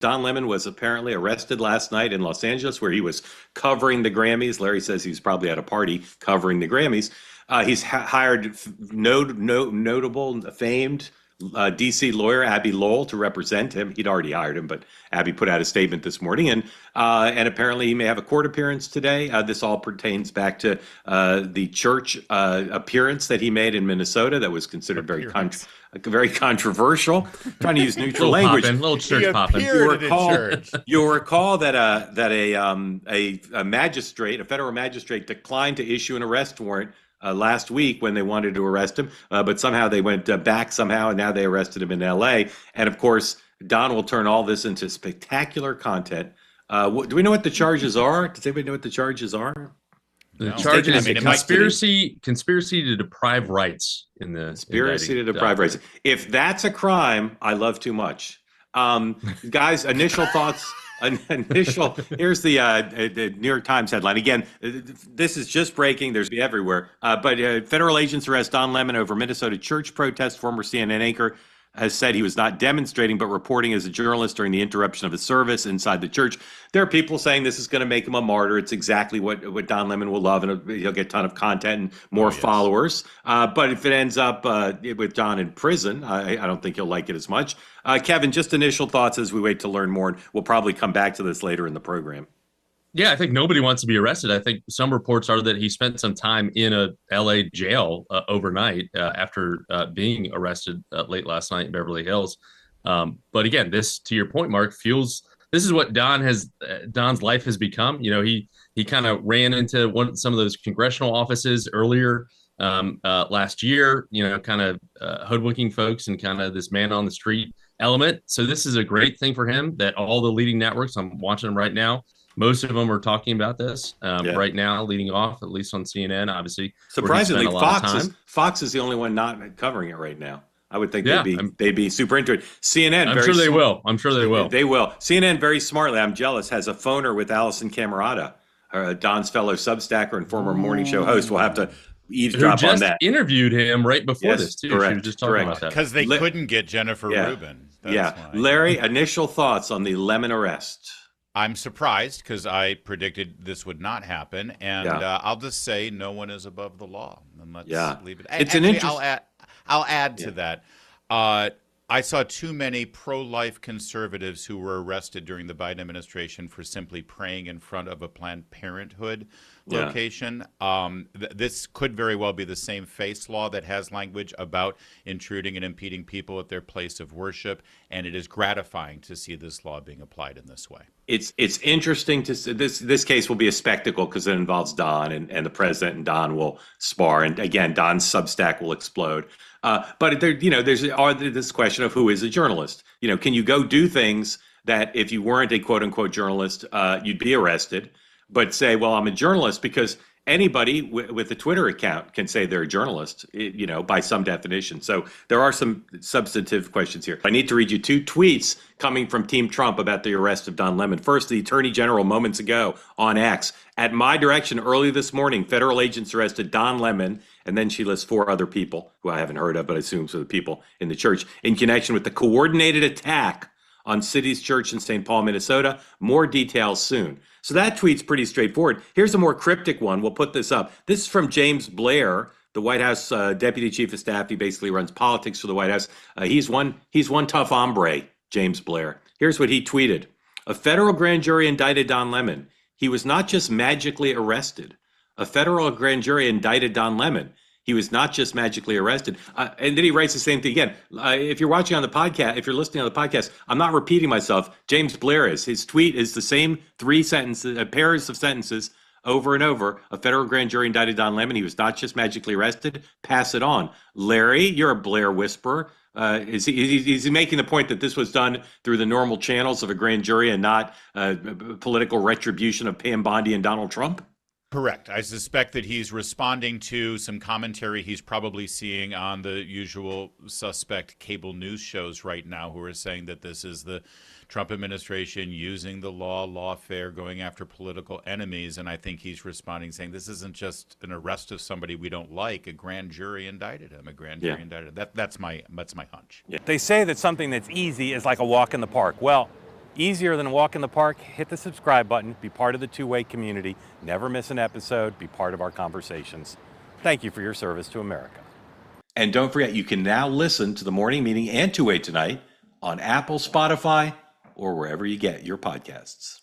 Don Lemon was apparently arrested last night in Los Angeles, where he was covering the Grammys. Larry says he was probably at a party covering the Grammys. He's hired notable, famed DC lawyer Abby Lowell to represent him. He'd already hired him, but Abby put out a statement this morning, and apparently he may have a court appearance today. This all pertains back to the church appearance that he made in Minnesota that was considered very controversial. Trying to use neutral language. Little church popping. You'll recall that a magistrate, a federal magistrate, declined to issue an arrest warrant last week when they wanted to arrest him, but somehow they went back somehow, and now they arrested him in L.A. And of course, Don will turn all this into spectacular content. Do we know what the charges are? Does anybody know what the charges are? The charges: conspiracy to deprive rights in the conspiracy to deprive rights. If that's a crime, I love too much. Guys, initial thoughts. Here's the New York Times headline. Again, this is just breaking. There's everywhere. But federal agents arrest Don Lemon over Minnesota church protest. Former CNN anchor has said he was not demonstrating, but reporting as a journalist during the interruption of a service inside the church. There are people saying this is going to make him a martyr. It's exactly what Don Lemon will love, and he'll get a ton of content and more followers. But if it ends up with Don in prison, I don't think he'll like it as much. Kevin, just initial thoughts as we wait to learn more. And we'll probably come back to this later in the program. Yeah, I think nobody wants to be arrested. I think some reports are that he spent some time in a LA jail overnight after being arrested late last night in Beverly Hills. But again, this, to your point, Mark, this is what Don's life has become. You know, he kind of ran into some of those congressional offices earlier last year, you know, kind of hoodwinking folks and kind of this man on the street element. So this is a great thing for him that all the leading networks, I'm watching them right now, most of them are talking about this right now, leading off, at least on CNN, obviously. Surprisingly, Fox is the only one not covering it right now. I would think they'd be super into it. CNN, I'm sure they will. They will. CNN, very smartly, I'm jealous, has a phoner with Allison Camerata, Don's fellow Substacker and former morning show host. We'll have to eavesdrop on that. Interviewed him right before this, too. Correct, she was just talking about that. Because they couldn't get Jennifer Rubin. That's why. Larry, initial thoughts on the Lemon arrest? I'm surprised because I predicted this would not happen, and I'll just say no one is above the law, and let's leave it. It's an interesting. I'll add to that. I saw too many pro-life conservatives who were arrested during the Biden administration for simply praying in front of a Planned Parenthood location. This could very well be the same face law that has language about intruding and impeding people at their place of worship, and it is gratifying to see this law being applied in this way. It's interesting to see. This case will be a spectacle because it involves Don and the president, and Don will spar, and again, Don's Substack will explode. But there, there's this question of who is a journalist. Can you go do things that if you weren't a quote unquote journalist, you'd be arrested? But say, well, I'm a journalist, because anybody with a Twitter account can say they're a journalist, by some definition. So there are some substantive questions here. I need to read you two tweets coming from Team Trump about the arrest of Don Lemon. First, the Attorney General moments ago on X. At my direction early this morning, federal agents arrested Don Lemon, and then she lists 4 other people who I haven't heard of, but I assume so the people in the church, in connection with the coordinated attack on City's Church in St. Paul, Minnesota. More details soon. So that tweet's pretty straightforward. Here's a more cryptic one. We'll put this up. This is from James Blair, the White House Deputy Chief of Staff. He basically runs politics for the White House. He's one tough hombre, James Blair. Here's what he tweeted. A federal grand jury indicted Don Lemon. He was not just magically arrested. A federal grand jury indicted Don Lemon. He was not just magically arrested. And then he writes the same thing again. If you're watching on the podcast, if you're listening on the podcast, I'm not repeating myself. James Blair is. His tweet is the same 3 sentences, pairs of sentences over and over. A federal grand jury indicted Don Lemon. He was not just magically arrested. Pass it on. Larry, you're a Blair whisperer. Is he making the point that this was done through the normal channels of a grand jury and not political retribution of Pam Bondi and Donald Trump? Correct. I suspect that he's responding to some commentary he's probably seeing on the usual suspect cable news shows right now, who are saying that this is the Trump administration using the lawfare, going after political enemies. And I think he's responding saying this isn't just an arrest of somebody we don't like. A grand jury indicted him. That's my hunch. Yeah. They say that something that's easy is like a walk in the park. Well, Easier than a walk in the park, hit the subscribe button, be part of the two-way community, never miss an episode, be part of our conversations. Thank you for your service to America. And don't forget, you can now listen to the morning meeting and Two Way Tonight on Apple, Spotify, or wherever you get your podcasts.